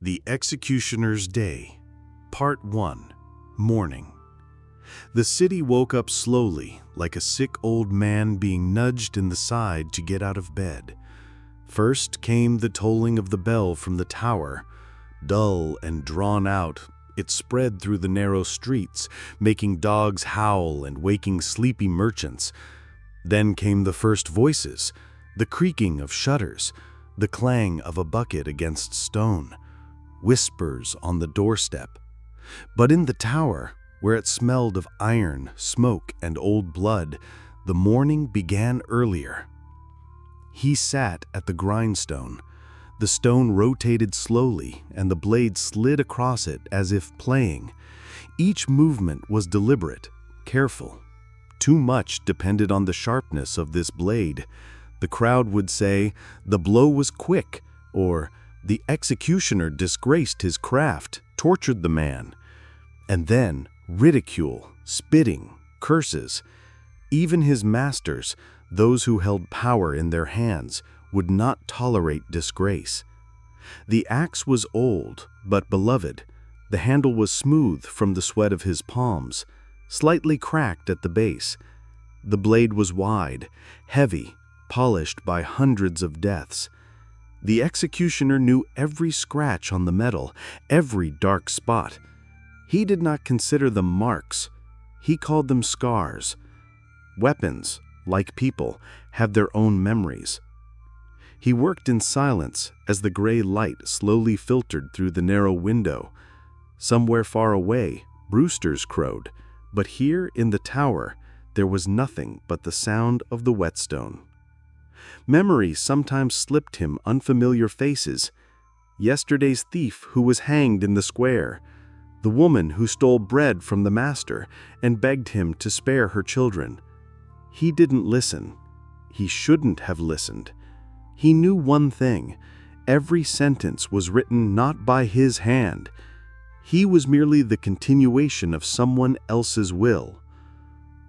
The Executioner's Day, Part 1, Morning. The city woke up slowly, like a sick old man being nudged in the side to get out of bed. First came the tolling of the bell from the tower. Dull and drawn out, it spread through the narrow streets, making dogs howl and waking sleepy merchants. Then came the first voices, the creaking of shutters, the clang of a bucket against stone, whispers on the doorstep. But in the tower, where it smelled of iron, smoke, and old blood, the morning began earlier. He sat at the grindstone. The stone rotated slowly, and the blade slid across it as if playing. Each movement was deliberate, careful. Too much depended on the sharpness of this blade. The crowd would say, "The blow was quick," or "The executioner disgraced his craft, tortured the man." And then ridicule, spitting, curses. Even his masters, those who held power in their hands, would not tolerate disgrace. The axe was old, but beloved. The handle was smooth from the sweat of his palms, slightly cracked at the base. The blade was wide, heavy, polished by hundreds of deaths. The executioner knew every scratch on the metal, every dark spot. He did not consider them marks. He called them scars. Weapons, like people, have their own memories. He worked in silence as the gray light slowly filtered through the narrow window. Somewhere far away, roosters crowed, but here in the tower, there was nothing but the sound of the whetstone. Memory sometimes slipped him unfamiliar faces. Yesterday's thief who was hanged in the square, the woman who stole bread from the master and begged him to spare her children. He didn't listen. He shouldn't have listened. He knew one thing: every sentence was written not by his hand. He was merely the continuation of someone else's will.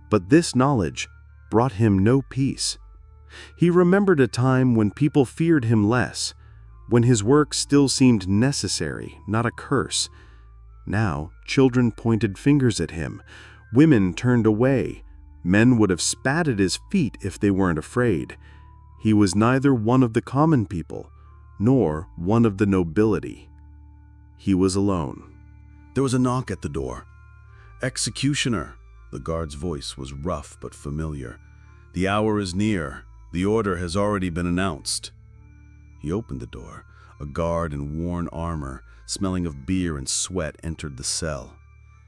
But this knowledge brought him no peace. He remembered a time when people feared him less, when his work still seemed necessary, not a curse. Now, children pointed fingers at him, women turned away, men would have spat at his feet if they weren't afraid. He was neither one of the common people, nor one of the nobility. He was alone. There was a knock at the door. "Executioner," the guard's voice was rough but familiar. "The hour is near. The order has already been announced." He opened the door. A guard in worn armor, smelling of beer and sweat, entered the cell.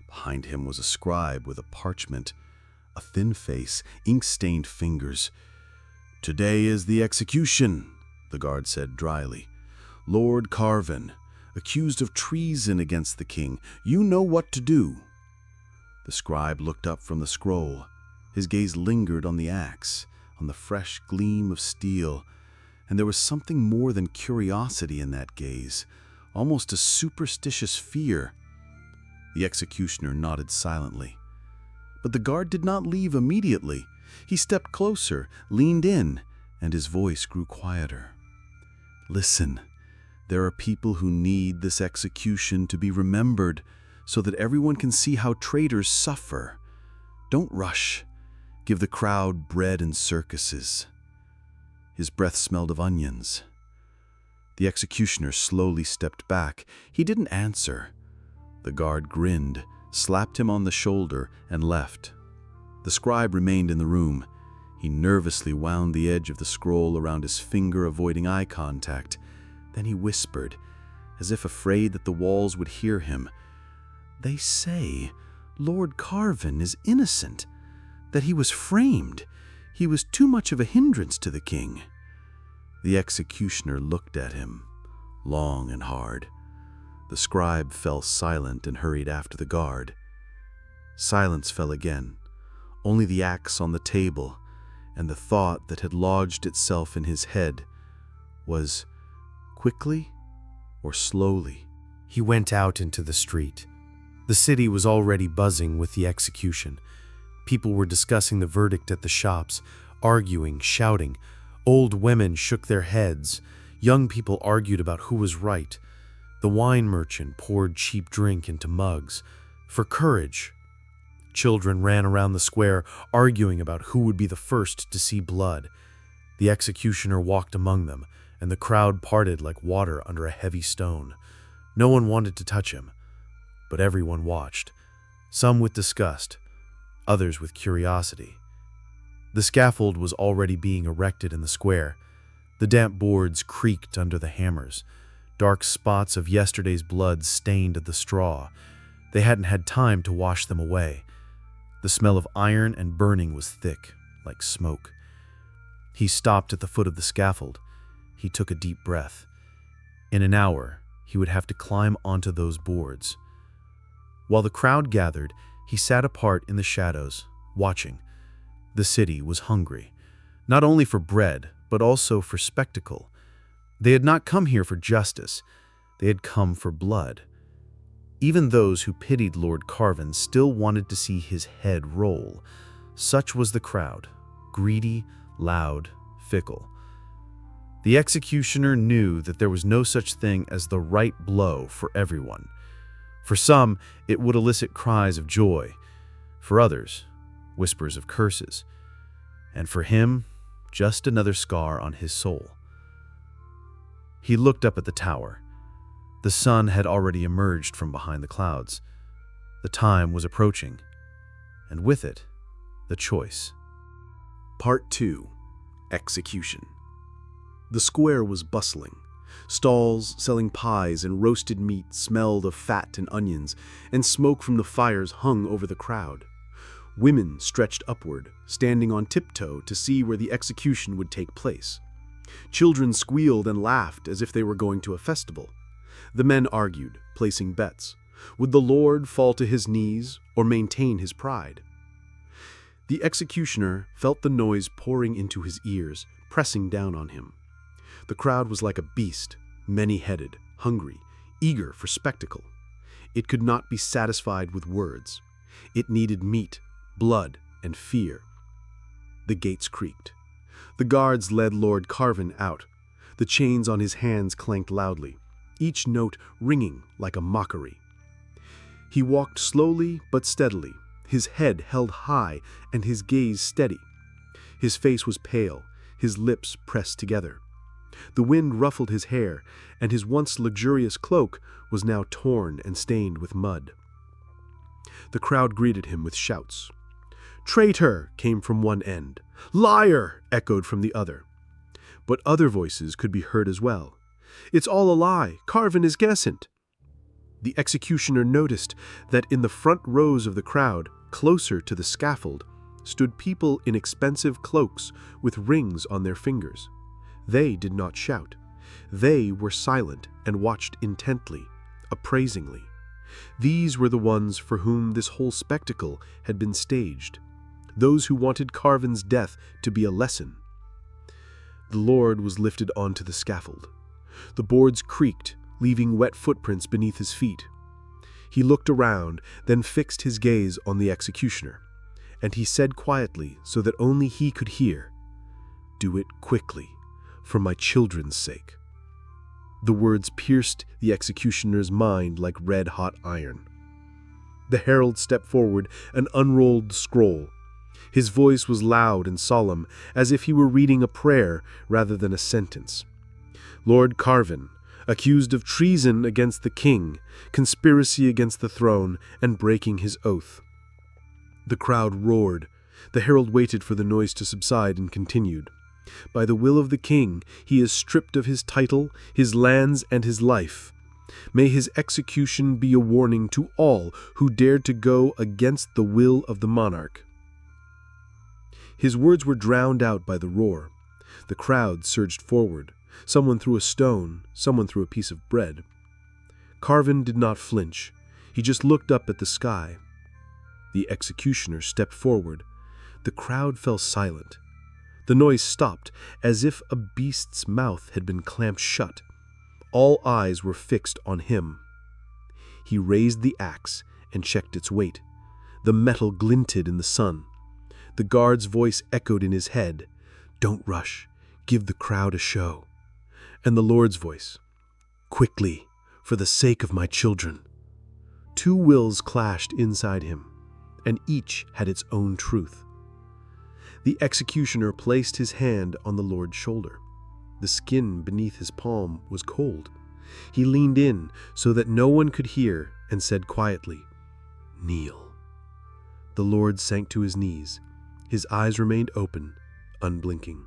Behind him was a scribe with a parchment, a thin face, ink-stained fingers. "Today is the execution," the guard said dryly. "Lord Carvin, accused of treason against the king. You know what to do." The scribe looked up from the scroll. His gaze lingered on the axe, on the fresh gleam of steel, and there was something more than curiosity in that gaze, almost a superstitious fear. The executioner nodded silently. But the guard did not leave immediately. He stepped closer, leaned in, and his voice grew quieter. "Listen, there are people who need this execution to be remembered, so that everyone can see how traitors suffer. Don't rush. Give the crowd bread and circuses." His breath smelled of onions. The executioner slowly stepped back. He didn't answer. The guard grinned, slapped him on the shoulder, and left. The scribe remained in the room. He nervously wound the edge of the scroll around his finger, avoiding eye contact. Then he whispered, as if afraid that the walls would hear him, "They say Lord Carvin is innocent, that he was framed. He was too much of a hindrance to the king." The executioner looked at him, long and hard. The scribe fell silent and hurried after the guard. Silence fell again, only the axe on the table, and the thought that had lodged itself in his head was, quickly or slowly? He went out into the street. The city was already buzzing with the execution. People were discussing the verdict at the shops, arguing, shouting. Old women shook their heads. Young people argued about who was right. The wine merchant poured cheap drink into mugs. For courage. Children ran around the square, arguing about who would be the first to see blood. The executioner walked among them, and the crowd parted like water under a heavy stone. No one wanted to touch him, but everyone watched, some with disgust, others with curiosity. The scaffold was already being erected in the square. The damp boards creaked under the hammers. Dark spots of yesterday's blood stained the straw. They hadn't had time to wash them away. The smell of iron and burning was thick, like smoke. He stopped at the foot of the scaffold. He took a deep breath. In an hour, he would have to climb onto those boards. While the crowd gathered, he sat apart in the shadows, watching. The city was hungry, not only for bread, but also for spectacle. They had not come here for justice. They had come for blood. Even those who pitied Lord Carvin still wanted to see his head roll. Such was the crowd, greedy, loud, fickle. The executioner knew that there was no such thing as the right blow for everyone. For some, it would elicit cries of joy. For others, whispers of curses. And for him, just another scar on his soul. He looked up at the tower. The sun had already emerged from behind the clouds. The time was approaching, and with it, the choice. Part 2. Execution. The square was bustling. Stalls selling pies and roasted meat smelled of fat and onions, and smoke from the fires hung over the crowd. Women stretched upward, standing on tiptoe to see where the execution would take place. Children squealed and laughed as if they were going to a festival. The men argued, placing bets. Would the Lord fall to his knees or maintain his pride? The executioner felt the noise pouring into his ears, pressing down on him. The crowd was like a beast, many-headed, hungry, eager for spectacle. It could not be satisfied with words. It needed meat, blood, and fear. The gates creaked. The guards led Lord Carvin out. The chains on his hands clanked loudly, each note ringing like a mockery. He walked slowly but steadily, his head held high and his gaze steady. His face was pale, his lips pressed together. The wind ruffled his hair, and his once luxurious cloak was now torn and stained with mud. The crowd greeted him with shouts. "Traitor!" came from one end. "Liar!" echoed from the other. But other voices could be heard as well. "It's all a lie! Carvin is innocent!" The executioner noticed that in the front rows of the crowd, closer to the scaffold, stood people in expensive cloaks with rings on their fingers. They did not shout. They were silent and watched intently, appraisingly. These were the ones for whom this whole spectacle had been staged, those who wanted Carvin's death to be a lesson. The Lord was lifted onto the scaffold. The boards creaked, leaving wet footprints beneath his feet. He looked around, then fixed his gaze on the executioner, and he said quietly so that only he could hear, "Do it quickly, for my children's sake." The words pierced the executioner's mind like red-hot iron. The herald stepped forward and unrolled the scroll. His voice was loud and solemn, as if he were reading a prayer rather than a sentence. Lord Carvin, accused of treason against the king, conspiracy against the throne, and breaking his oath. The crowd roared. The herald waited for the noise to subside and continued. By the will of the king, he is stripped of his title, his lands, and his life. May his execution be a warning to all who dared to go against the will of the monarch. His words were drowned out by the roar. The crowd surged forward. Someone threw a stone, someone threw a piece of bread. Carvin did not flinch. He just looked up at the sky. The executioner stepped forward. The crowd fell silent. The noise stopped, as if a beast's mouth had been clamped shut. All eyes were fixed on him. He raised the axe and checked its weight. The metal glinted in the sun. The guard's voice echoed in his head. "Don't rush. Give the crowd a show." And the Lord's voice, "Quickly, for the sake of my children." Two wills clashed inside him, and each had its own truth. The executioner placed his hand on the Lord's shoulder. The skin beneath his palm was cold. He leaned in so that no one could hear and said quietly, "Kneel." The Lord sank to his knees. His eyes remained open, unblinking.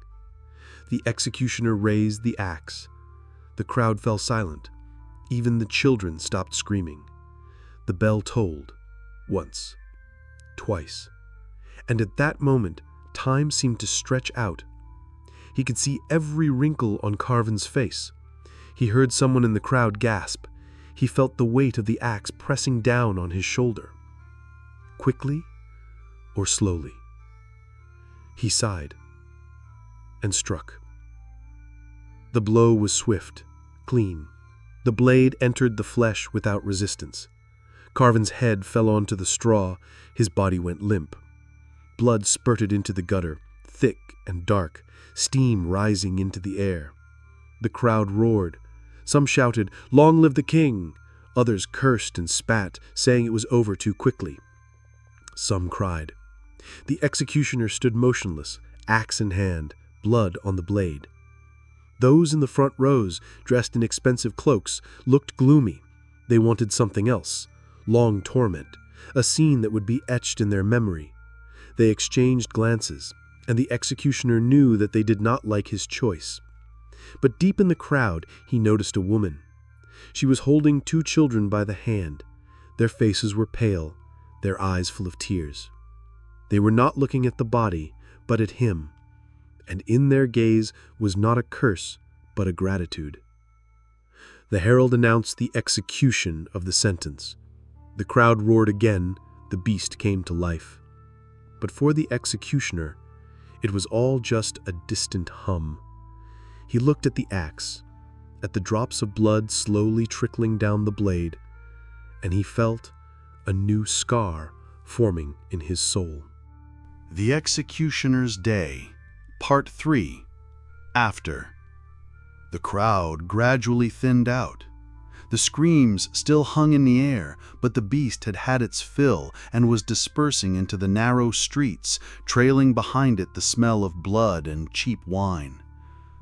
The executioner raised the axe. The crowd fell silent. Even the children stopped screaming. The bell tolled, once, twice, and at that moment, time seemed to stretch out. He could see every wrinkle on Carvin's face. He heard someone in the crowd gasp. He felt the weight of the axe pressing down on his shoulder. Quickly or slowly? He sighed and struck. The blow was swift, clean. The blade entered the flesh without resistance. Carvin's head fell onto the straw. His body went limp. Blood spurted into the gutter, thick and dark, steam rising into the air. The crowd roared. Some shouted, "Long live the king!" Others cursed and spat, saying it was over too quickly. Some cried. The executioner stood motionless, axe in hand, blood on the blade. Those in the front rows, dressed in expensive cloaks, looked gloomy. They wanted something else, long torment, a scene that would be etched in their memory. They exchanged glances, and the executioner knew that they did not like his choice. But deep in the crowd, he noticed a woman. She was holding two children by the hand. Their faces were pale, their eyes full of tears. They were not looking at the body, but at him, and in their gaze was not a curse, but a gratitude. The herald announced the execution of the sentence. The crowd roared again. The beast came to life. But for the executioner, it was all just a distant hum. He looked at the axe, at the drops of blood slowly trickling down the blade, and he felt a new scar forming in his soul. The Executioner's Day, Part 3, After. The crowd gradually thinned out. The screams still hung in the air, but the beast had had its fill and was dispersing into the narrow streets, trailing behind it the smell of blood and cheap wine.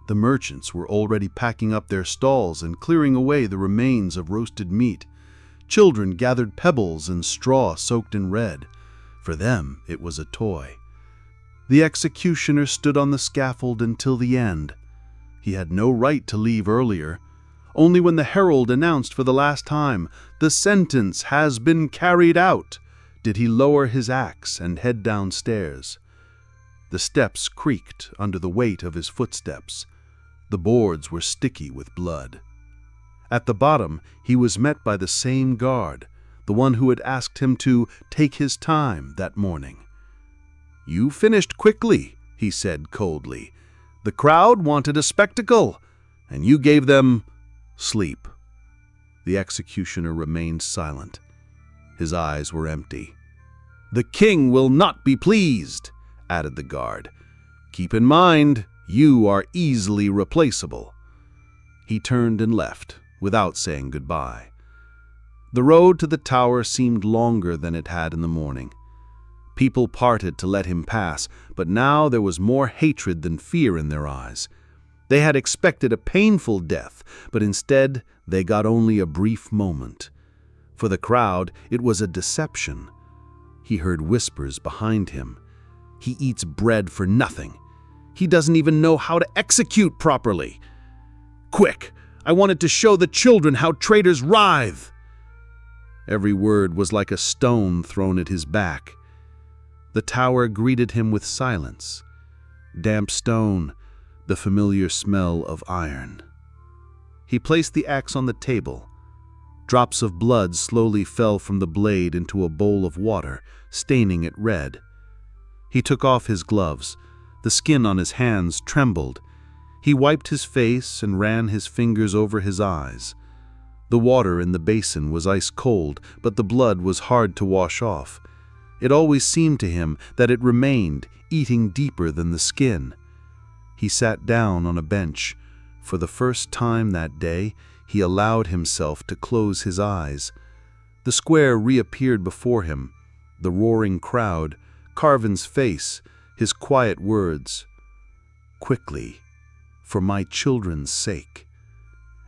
The merchants were already packing up their stalls and clearing away the remains of roasted meat. Children gathered pebbles and straw soaked in red. For them, it was a toy. The executioner stood on the scaffold until the end. He had no right to leave earlier. Only when the herald announced for the last time, "The sentence has been carried out," did he lower his axe and head downstairs. The steps creaked under the weight of his footsteps. The boards were sticky with blood. At the bottom, he was met by the same guard, the one who had asked him to take his time that morning. "You finished quickly," he said coldly. "The crowd wanted a spectacle, and you gave them sleep." The executioner remained silent. His eyes were empty. "The king will not be pleased," added the guard. "Keep in mind, you are easily replaceable." He turned and left, without saying goodbye. The road to the tower seemed longer than it had in the morning. People parted to let him pass, but now there was more hatred than fear in their eyes. They had expected a painful death, but instead they got only a brief moment. For the crowd, it was a deception. He heard whispers behind him. "He eats bread for nothing. He doesn't even know how to execute properly. Quick, I wanted to show the children how traitors writhe." Every word was like a stone thrown at his back. The tower greeted him with silence. Damp stone, the familiar smell of iron. He placed the axe on the table. Drops of blood slowly fell from the blade into a bowl of water, staining it red. He took off his gloves. The skin on his hands trembled. He wiped his face and ran his fingers over his eyes. The water in the basin was ice cold, but the blood was hard to wash off. It always seemed to him that it remained, eating deeper than the skin. He sat down on a bench. For the first time that day, he allowed himself to close his eyes. The square reappeared before him, the roaring crowd, Carvin's face, his quiet words, "Quickly, for my children's sake."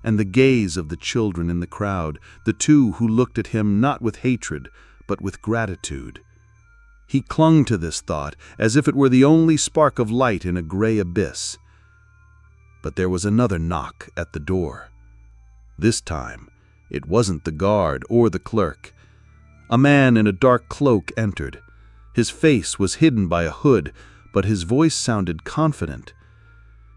And the gaze of the children in the crowd, the two who looked at him not with hatred, but with gratitude. He clung to this thought as if it were the only spark of light in a gray abyss. But there was another knock at the door. This time, it wasn't the guard or the clerk. A man in a dark cloak entered. His face was hidden by a hood, but his voice sounded confident.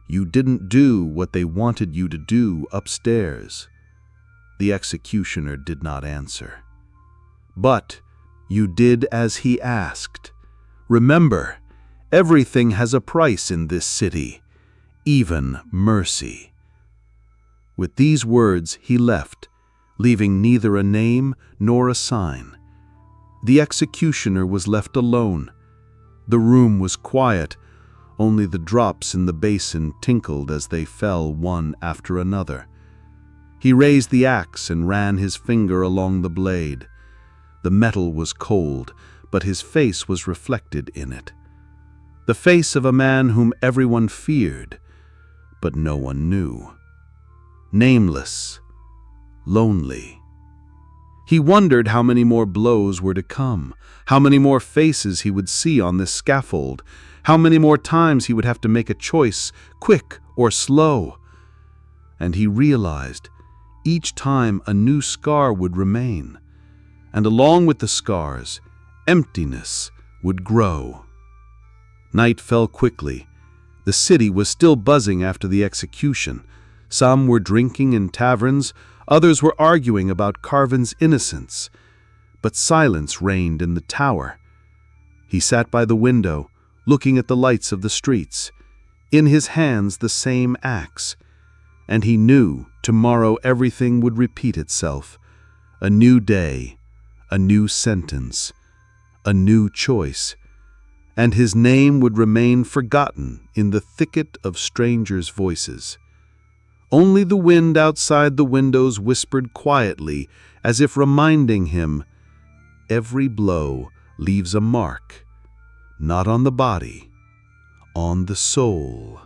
"You didn't do what they wanted you to do upstairs." The executioner did not answer. "But you did as he asked. Remember, everything has a price in this city, even mercy." With these words he left, leaving neither a name nor a sign. The executioner was left alone. The room was quiet. Only the drops in the basin tinkled as they fell one after another. He raised the axe and ran his finger along the blade. The metal was cold, but his face was reflected in it. The face of a man whom everyone feared, but no one knew. Nameless, lonely. He wondered how many more blows were to come, how many more faces he would see on this scaffold, how many more times he would have to make a choice, quick or slow. And he realized each time a new scar would remain, and along with the scars, emptiness would grow. Night fell quickly. The city was still buzzing after the execution. Some were drinking in taverns, others were arguing about Carvin's innocence. But silence reigned in the tower. He sat by the window, looking at the lights of the streets, in his hands the same axe, and he knew tomorrow everything would repeat itself. A new day, a new sentence, a new choice, and his name would remain forgotten in the thicket of strangers' voices. Only the wind outside the windows whispered quietly, as if reminding him, every blow leaves a mark, not on the body, on the soul.